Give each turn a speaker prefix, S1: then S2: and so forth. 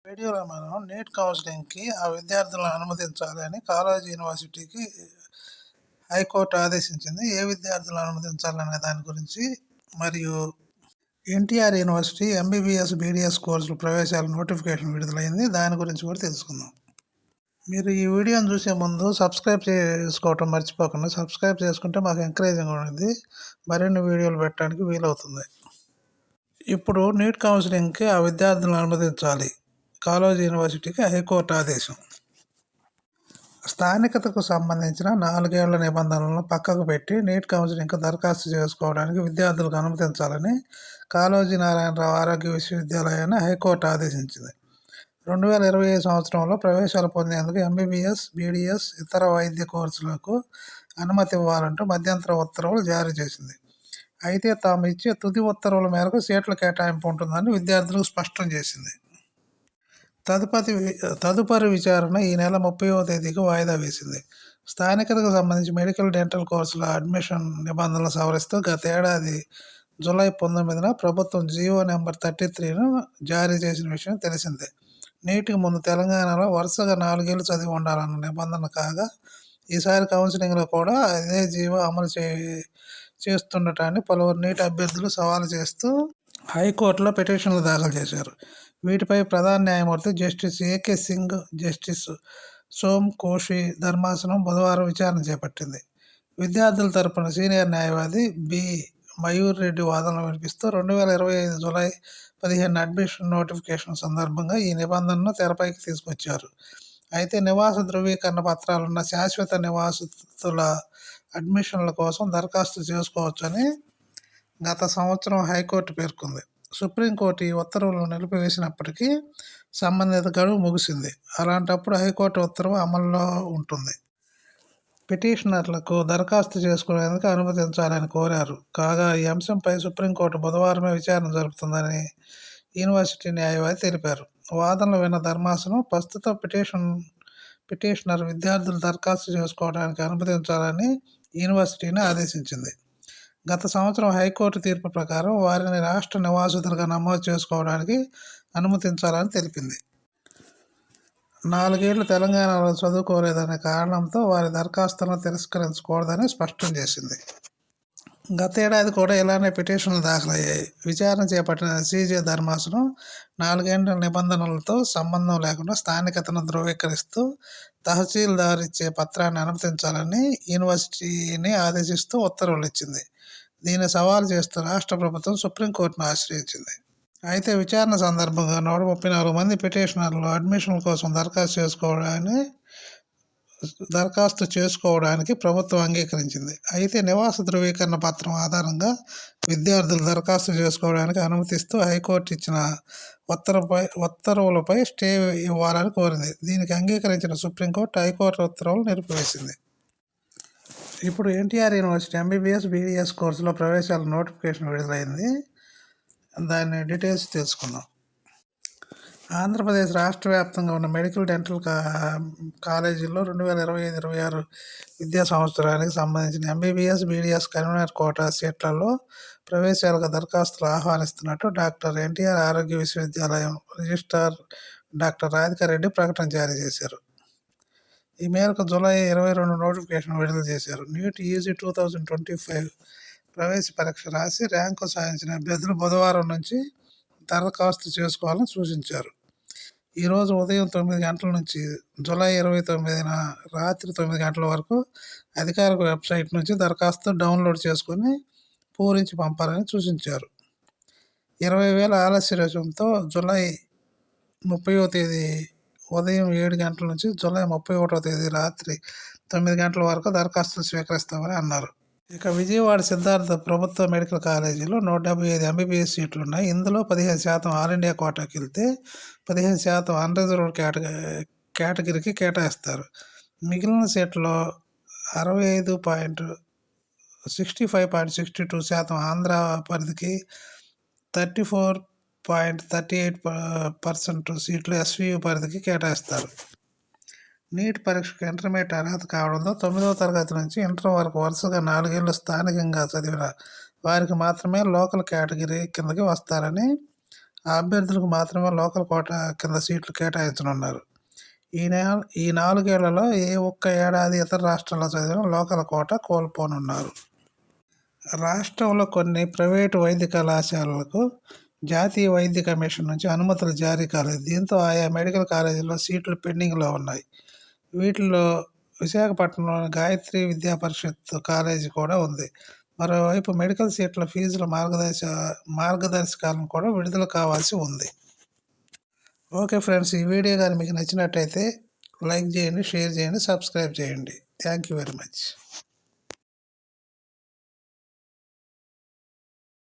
S1: వీడియోలో మనం నీట్ కౌన్సిలింగ్కి ఆ విద్యార్థులను అనుమతించాలని కాలేజ్ యూనివర్సిటీకి హైకోర్టు ఆదేశించింది. ఏ విద్యార్థులను అనుమతించాలనే దాని గురించి మరియు ఎన్టీఆర్ యూనివర్సిటీ ఎంబీబీఎస్ బీడీఎస్ కోర్సుల ప్రవేశాల నోటిఫికేషన్ విడుదలైంది. దాని గురించి కూడా తెలుసుకుందాం. మీరు ఈ వీడియోని చూసే ముందు సబ్స్క్రైబ్ చేసుకోవటం మర్చిపోకుండా సబ్స్క్రైబ్ చేసుకుంటే మాకు ఎంకరేజింగ్ ఉంటుంది, మరిన్ని వీడియోలు పెట్టడానికి వీలవుతుంది. ఇప్పుడు నీట్ కౌన్సిలింగ్కి ఆ విద్యార్థులను అనుమతించాలి కాలేజ్ యూనివర్సిటీకి హైకోర్టు ఆదేశం. స్థానికతకు సంబంధించిన 4 ఏళ్ల నిబంధనలను పక్కకు పెట్టి నీట్ కౌన్సిలింగ్కు దరఖాస్తు చేసుకోవడానికి విద్యార్థులకు అనుమతించాలని కాళోజీ నారాయణరావు ఆరోగ్య విశ్వవిద్యాలయాన్ని హైకోర్టు ఆదేశించింది. 2025 సంవత్సరంలో ప్రవేశాలు పొందేందుకు ఎంబీబీఎస్, బీడీఎస్, ఇతర వైద్య కోర్సులకు అనుమతి ఇవ్వాలంటూ మధ్యంతర ఉత్తర్వులు జారీ చేసింది. అయితే తాము ఇచ్చే తుది ఉత్తర్వుల మేరకు సీట్ల కేటాయింపు ఉంటుందని విద్యార్థులకు స్పష్టం చేసింది. తదుపరి విచారణ ఈ నెల 30వ తేదీకి వాయిదా వేసింది. స్థానికతకు సంబంధించి మెడికల్, డెంటల్ కోర్సుల అడ్మిషన్ నిబంధనలు సవరిస్తూ గత ఏడాది జూలై 19న ప్రభుత్వం జీవో నెంబర్ 33ను జారీ చేసిన విషయం తెలిసిందే. నీటికి ముందు తెలంగాణలో వరుసగా 4 ఏళ్లు చదివి ఉండాలన్న నిబంధన కాగా, ఈసారి కౌన్సిలింగ్లో కూడా అదే జీవో అమలు చేస్తుండటాన్ని పలువురు నీటి అభ్యర్థులు సవాలు చేస్తూ హైకోర్టులో పిటిషన్లు దాఖలు చేశారు. వీటిపై ప్రధాన న్యాయమూర్తి justice AK Singh, justice Som Koshy ధర్మాసనం బుధవారం విచారణ చేపట్టింది. విద్యార్థుల తరపున సీనియర్ న్యాయవాది బి మయూర్ రెడ్డి వాదనలు వినిపిస్తూ 2025 జూలై 15 అడ్మిషన్ నోటిఫికేషన్ సందర్భంగా ఈ నిబంధనను తెరపైకి తీసుకొచ్చారు. అయితే నివాస ధృవీకరణ పత్రాలున్న శాశ్వత నివాసితుల అడ్మిషన్ల కోసం దరఖాస్తు చేసుకోవచ్చని గత సంవత్సరం హైకోర్టు పేర్కొంది. సుప్రీంకోర్టు ఈ ఉత్తర్వులను నిలిపివేసినప్పటికీ సంబంధిత గడువు ముగిసింది. అలాంటప్పుడు హైకోర్టు ఉత్తర్వు అమల్లో ఉంటుంది. పిటిషనర్లకు దరఖాస్తు చేసుకునేందుకు అనుమతించాలని కోరారు. కాగా ఈ అంశంపై సుప్రీంకోర్టు బుధవారమే విచారణ జరుపుతుందని యూనివర్సిటీ న్యాయవాది తెలిపారు. వాదనలు విన్న ధర్మాసనం ప్రస్తుత పిటిషనర్ విద్యార్థులు దరఖాస్తు చేసుకోవడానికి అనుమతించాలని యూనివర్సిటీని ఆదేశించింది. గత సంవత్సరం హైకోర్టు తీర్పు ప్రకారం వారిని రాష్ట్ర నివాసితులుగా నమోదు చేసుకోవడానికి అనుమతించాలని తెలిపింది. 4 ఏళ్లు తెలంగాణలో చదువుకోలేదనే కారణంతో వారి దరఖాస్తులను తిరస్కరించకూడదని స్పష్టం చేసింది. గతేడాది కూడా ఇలానే పిటిషన్లు దాఖలయ్యాయి. విచారణ చేపట్టిన సీజే ధర్మాసనం 4 ఏళ్ల నిబంధనలతో సంబంధం లేకుండా స్థానికతను ధృవీకరిస్తూ తహసీల్దార్ ఇచ్చే పత్రాన్ని అనుమతించాలని యూనివర్సిటీని ఆదేశిస్తూ ఉత్తర్వులు ఇచ్చింది. దీన్ని సవాలు చేస్తూ రాష్ట్ర ప్రభుత్వం సుప్రీంకోర్టును ఆశ్రయించింది. అయితే విచారణ సందర్భంగా 134 మంది పిటిషనర్లు అడ్మిషన్ల కోసం దరఖాస్తు చేసుకోవడానికి ప్రభుత్వం అంగీకరించింది. అయితే నివాస ధృవీకరణ పత్రం ఆధారంగా విద్యార్థులు దరఖాస్తు చేసుకోవడానికి అనుమతిస్తూ హైకోర్టు ఇచ్చిన ఉత్తర్వులపై స్టే ఇవ్వాలని కోరింది. దీనికి అంగీకరించిన సుప్రీంకోర్టు హైకోర్టు ఉత్తర్వులు నిలిపివేసింది. ఇప్పుడు ఎన్టీఆర్ యూనివర్సిటీ ఎంబీబీఎస్, బీడీఎస్ కోర్సులో ప్రవేశాల నోటిఫికేషన్ విడుదలైంది. దాని డీటెయిల్స్ తెలుసుకుందాం. ఆంధ్రప్రదేశ్ రాష్ట్ర వ్యాప్తంగా ఉన్న మెడికల్, డెంటల్ కాలేజీల్లో 2025-26 విద్యా సంవత్సరానికి సంబంధించిన ఎంబీబీఎస్, బీడీఎస్ కన్వీనర్ కోటా సీట్లలో ప్రవేశాలకు దరఖాస్తులు ఆహ్వానిస్తున్నట్టు డాక్టర్ ఎన్టీఆర్ ఆరోగ్య విశ్వవిద్యాలయం రిజిస్ట్రార్ డాక్టర్ రాధికారెడ్డి ప్రకటన జారీ చేశారు. ఈ మేరకు జూలై 22 నోటిఫికేషన్ విడుదల చేశారు. నీట్ యూజీ 2025 ప్రవేశ పరీక్ష రాసి ర్యాంకు సాధించిన అభ్యర్థులు బుధవారం నుంచి దరఖాస్తు చేసుకోవాలని సూచించారు. ఈరోజు ఉదయం 9 గంటల నుంచి జూలై 29న రాత్రి 9 గంటల వరకు అధికారిక వెబ్సైట్ నుంచి దరఖాస్తు డౌన్లోడ్ చేసుకొని పూరించి పంపాలని సూచించారు. 20,000 ఆలస్య రుసుముతో జూలై 30వ తేదీ ఉదయం 7 గంటల నుంచి జూలై 31వ తేదీ రాత్రి 9 గంటల వరకు దరఖాస్తులు స్వీకరిస్తామని అన్నారు. ఇక విజయవాడ సిద్ధార్థ ప్రభుత్వ మెడికల్ కాలేజీలో 175 ఎంబీబీఎస్ సీట్లున్నాయి. ఇందులో 15% ఆల్ ఇండియా కోటాకి వెళ్తే 15% అన్రిజర్వ్డ్ కేటగిరీకి కేటాయిస్తారు. మిగిలిన సీట్లలో 65.62% ఆంధ్ర పరిధికి, 34.38% సీట్లు ఎస్వీయు పరిధికి కేటాయిస్తారు. నీట్ పరీక్షకు ఇంటర్మీడియట్ అర్హత కావడంతో 9వ తరగతి నుంచి ఇంటర్ వరకు వరుసగా 4 ఏళ్లు స్థానికంగా చదివిన వారికి మాత్రమే లోకల్ కేటగిరీ కిందకి వస్తారని ఆ అభ్యర్థులకు మాత్రమే లోకల్ కోటా కింద సీట్లు కేటాయించనున్నారు. ఈ 4 ఏళ్లలో ఏ ఒక్క ఏడాది ఇతర రాష్ట్రాల్లో చదివిన లోకల్ కోటా కోల్పోనున్నారు. రాష్ట్రంలో కొన్ని ప్రైవేటు వైద్య కళాశాలలకు జాతీయ వైద్య కమిషన్ నుంచి అనుమతులు జారీ కాలేదు. దీంతో ఆయా మెడికల్ కాలేజీల్లో సీట్లు పెండింగ్లో ఉన్నాయి. వీటిలో విశాఖపట్నంలోని గాయత్రి విద్యా పరిషత్ కాలేజీ కూడా ఉంది. మరోవైపు మెడికల్ సీట్ల ఫీజుల మార్గదర్శకాలను కూడా విడుదల కావాల్సి ఉంది. ఓకే ఫ్రెండ్స్, ఈ వీడియో కానీ మీకు నచ్చినట్టయితే లైక్ చేయండి, షేర్ చేయండి, సబ్స్క్రైబ్ చేయండి. Thank you very much.